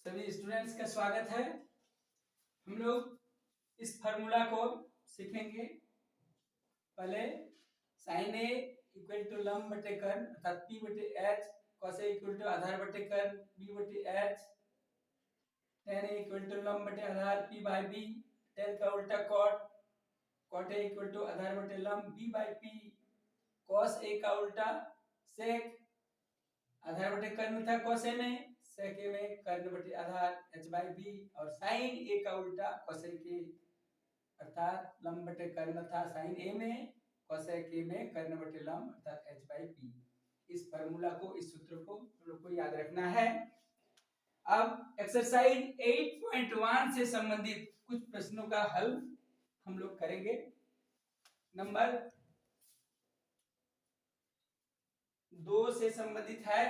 सभी स्टूडेंट्स का स्वागत है। हम लोग इस फार्मूला को सीखेंगे। पहले साइन ए इक्वल टू लंब बटे कर्ण अर्थात पी बटे H, cos A equal to आधार बटे कर्ण बी बटे H, tan A equal to लंब बटे आधार पी बाई बी, टेन का उल्टा cot, cot A equal to आधार बटे लंब B by P, cos A का उल्टा सेक, आधार बटे कर्ण था कॉस ए में, सेक ए में कर्ण बटे आधार h बाई बी, और साइन ए का उल्टा कोसेक ए अर्थात लंब बटे कर्ण था साइन ए में, कोसेक ए में कर्ण बटे लंब अर्थात h बाई पी। इस फार्मूला को, इस सूत्र को हम लोग को याद रखना है। अब एक्सरसाइज 8.1 से संबंधित कुछ प्रश्नों का हल हम लोग करेंगे। नंबर 2 से संबंधित है,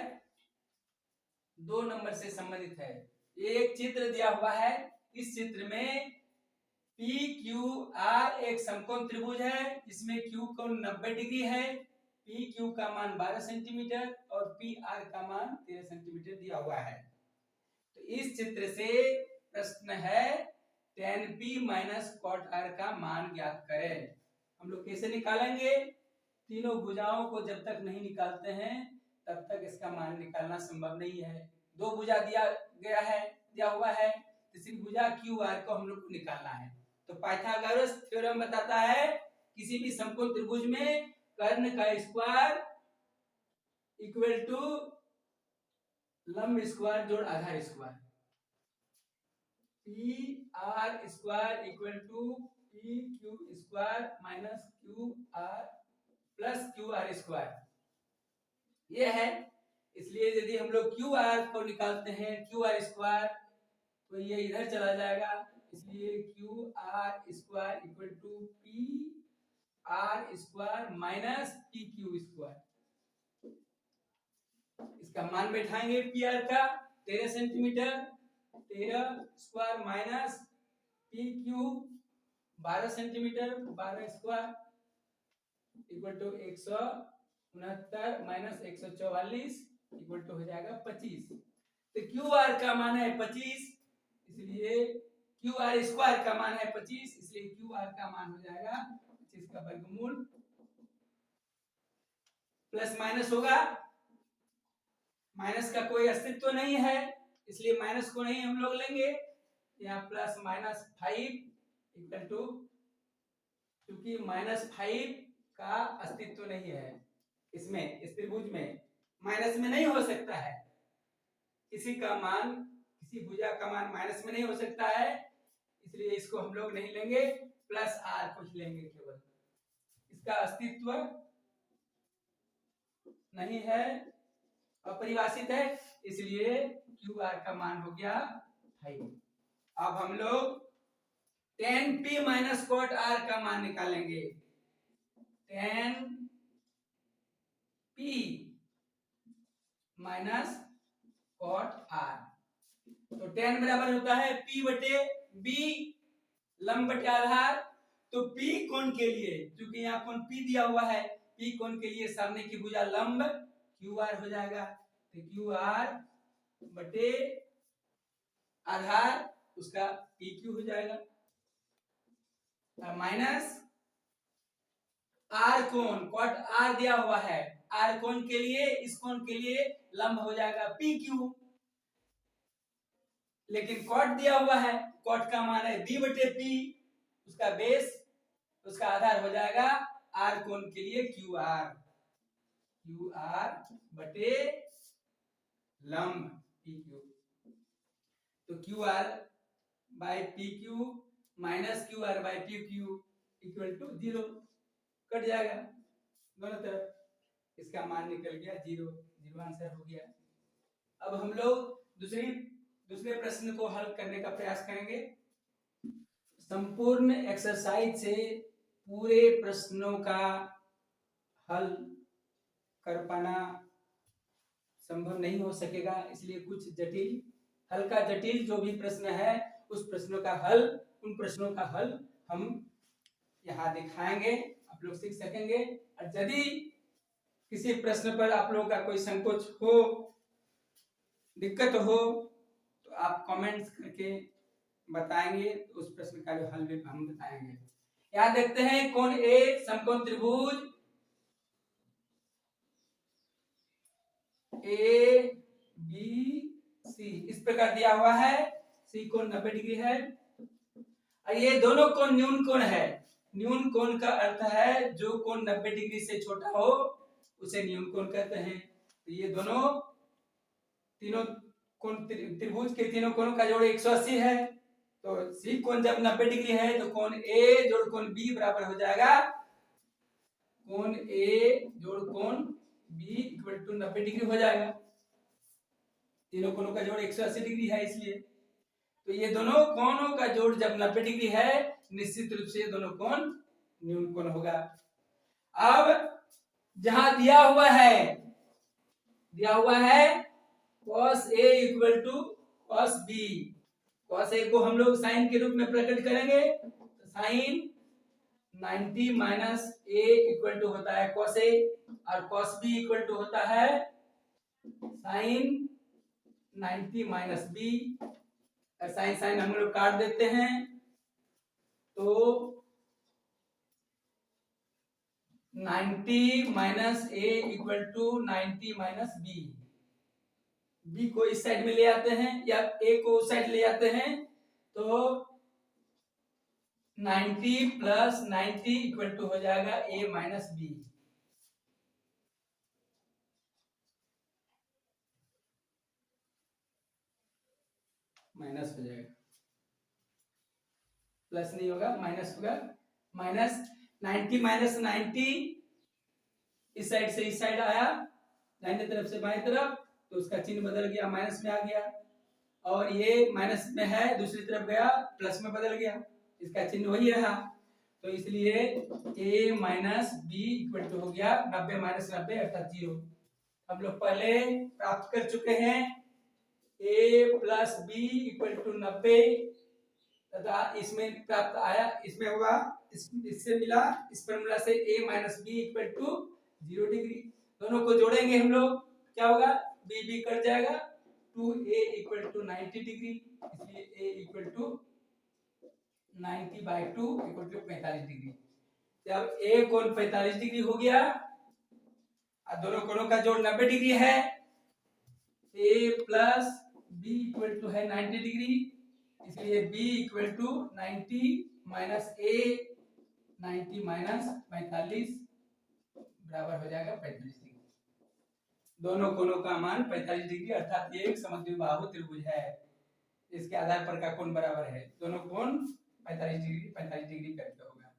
2 नंबर से संबंधित है। एक चित्र दिया हुआ है। इस चित्र में पी क्यू आर एक समकोण त्रिभुज है। इसमें क्यू कोण 90 डिग्री है, पी क्यू का मान 12 सेंटीमीटर और पी आर का मान 13 सेंटीमीटर दिया हुआ है। तो इस चित्र से प्रश्न है tan p minus cot r का मान ज्ञात करें। हम लोग कैसे निकालेंगे? तीनों भुजाओं को जब तक नहीं निकालते हैं तब तक इसका मान निकालना संभव नहीं है। दो भुजा दिया हुआ है, तीसरी भुजा क्यू आर को हम लोग को निकालना है। तो पाइथागोरस थ्योरम बताता है किसी भी समकोण त्रिभुज में कर्ण का स्क्वायर इक्वल टू लंब स्क्वायर जोड़ आधार square, P R square equal to P Q square minus Q R plus Q R square. ये है। इसलिए यदि हम लोग क्यू आर को निकालते हैं क्यू आर स्क्वायर तो ये इधर चला जाएगा। इसलिए Q R square equal to P R square minus P Q square. इसका मान बैठाएंगे पी आर का 13 centimetre, 13 square minus P Q 12 centimetre, 12 square equal to 169 minus 144 equal to हो जाएगा 25। तो क्यू आर का मान है 25, इसलिए क्यू आर स्क्वायर का मान है 25, इसलिए क्यू आर का मान हो जाएगा 25 का वर्गमूल। प्लस माइनस होगा, माइनस का कोई अस्तित्व नहीं है इसलिए माइनस को नहीं हम लोग लेंगे। यहाँ प्लस माइनस 5 इक्वल टू, क्योंकि -5 का अस्तित्व नहीं है इसमें, इस त्रिभुज में माइनस में नहीं हो सकता है। किसी का मान, किसी भुजा का मान माइनस में नहीं हो सकता है, इसलिए इसको हम लोग नहीं लेंगे, प्लस आर को ही लेंगे केवल। इसका अस्तित्व नहीं है, अपरिभाषित है, इसलिए क्यू आर का मान हो गया 5। अब हम लोग tan p minus cot r का मान निकालेंगे। tan p minus cot r, तो tan बराबर होता है p बटे b लंब बटे आधार। तो p कोण के लिए, क्योंकि यहाँ कोण p दिया हुआ है, p कोण के लिए सामने की भुजा लंब क्यू आर हो जाएगा। तो क्यू आर बटे आधार उसका पी क्यू हो जाएगा माइनस आर कोण, कॉट आर दिया हुआ है, आर कोण के लिए, इस कोण के लिए लंब हो जाएगा पी क्यू, लेकिन कॉट दिया हुआ है, कॉट का मान है बी बटे पी, उसका बेस, उसका आधार हो जाएगा आर कोण के लिए क्यू आर, क्यू आर बटे लंब पी क्यू। तो Q R by P Q minus Q R by P Q equal to 0, cut जाएगा दोनों तरफ, इसका मान निकल गया 0, 0 आंसर हो गया। अब हम लोग दूसरे प्रश्न को हल करने का प्रयास करेंगे। संपूर्ण एक्सरसाइज से पूरे प्रश्नों का हल कर पाना संभव नहीं हो सकेगा, इसलिए कुछ जटिल, हल्का जटिल जो भी प्रश्न है उस प्रश्नों का हल, उन प्रश्नों का हल हम यहाँ दिखाएंगे, आप लोग सीख सकेंगे। और यदि किसी प्रश्न पर आप लोगों का कोई संकोच हो, दिक्कत हो, तो आप कमेंट्स करके बताएंगे तो उस प्रश्न का जो हल भी हम बताएंगे। यहाँ देखते हैं कोण ए समकोण त्रिभुज ए बी सी इस प्रकार दिया हुआ है। सी कोण 90 डिग्री है और ये दोनों कोण न्यून कोण है। न्यून कोण का अर्थ है जो कोण 90 डिग्री से छोटा हो उसे न्यून कोण कहते हैं। तो ये दोनों तीनों कोण त्रिभुज के तीनों कोणों का जोड़ 180 है। तो सी कोण जब 90 डिग्री है तो कोण ए जोड़ कोण बी बराबर हो जाएगा कोण ए जोड़ कोण बी इक्वल टू 90 डिग्री हो जाएगा। तीनों कोणों का जोड़ 180 डिग्री है इसलिए। तो ये दोनों कोणों का जोड़ जब 90 डिग्री है निश्चित रूप से ये दोनों कोण न्यून कोण होगा। अब जहां दिया हुआ है cos A equal to cos B। cos A को हम लोग साइन के रूप में प्रकट करेंगे तो sine 90 minus A equal to होता है cos A और cos B इक्वल टू होता है sine 90 minus B। Sine sine हम लोग काट देते हैं तो 90 minus A equal to 90 minus B। B को इस साइड में ले आते हैं या A को उस साइड ले आते हैं तो 90 प्लस 90 इक्वल टू हो जाएगा A माइनस B। माइनस हो जाएगा, प्लस नहीं होगा माइनस होगा। माइनस 90 माइनस 90 इस साइड से इस साइड आया दाहिने तरफ से बाएं तरफ तो उसका चिन्ह बदल गया माइनस में आ गया और ये माइनस में है दूसरी तरफ गया प्लस में बदल गया इसका चिन्ह वही रहा। तो इसलिए a minus B equal to हो गया 90 माइनस 90 अर्थात 0। हम लोग पहले प्राप्त कर चुके हैं a plus B equal to 90 तथा इसमें प्राप्त आया इसमें होगा इससे मिला इस फॉर्मूला से a minus B equal to 0 degree. दोनों को जोड़ेंगे हम लोग क्या होगा b b कट जाएगा 2a इक्वल टू 90 डिग्री इसलिए a equal to 90 by 2 equal to 45 degree. जब a कोण 45 डिग्री हो गया और दोनों कोणों का जोड़ 90 डिग्री है a plus b equal to है 90 डिग्री इसलिए b equal to 90 minus a 90 minus 45 बराबर हो जाएगा 45 डिग्री। दोनों कोणों का मान 45 डिग्री अर्थात ये एक समद्विबाहु त्रिभुज है। इसके आधार पर का कोण बराबर है दोनों कोण 45 डिग्री करके होगा।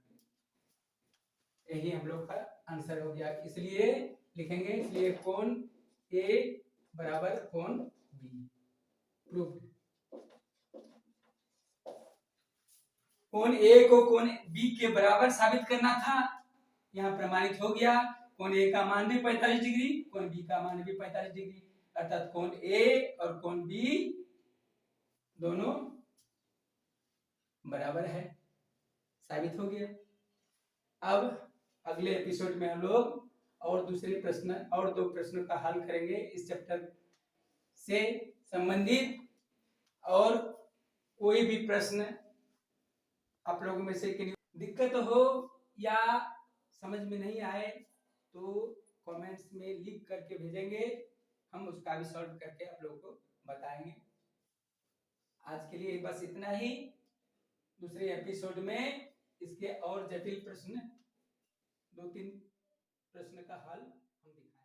यही हम लोग का आंसर हो गया इसलिए लिखेंगे इसलिए कोण A बराबर कोण B प्रूव्ड। कोण A को कोण B के बराबर साबित करना था यहाँ प्रमाणित हो गया। कोण A का मान भी 45 डिग्री कोण B का मान भी 45 डिग्री अर्थात कोण A और कोण B दोनों बराबर है साबित हो गया। अब अगले एपिसोड में हम लोग और दूसरे प्रश्न और 2 प्रश्नों का हल करेंगे इस चैप्टर से संबंधित। और कोई भी प्रश्न आप लोगों में से दिक्कत हो या समझ में नहीं आए तो कमेंट्स में लिख करके भेजेंगे हम उसका भी सॉल्व करके आप लोगों को बताएंगे। आज के लिए बस इतना ही। दूसरे एपिसोड में इसके और जटिल प्रश्न 2-3 प्रश्न का हल हम दिखाएंगे।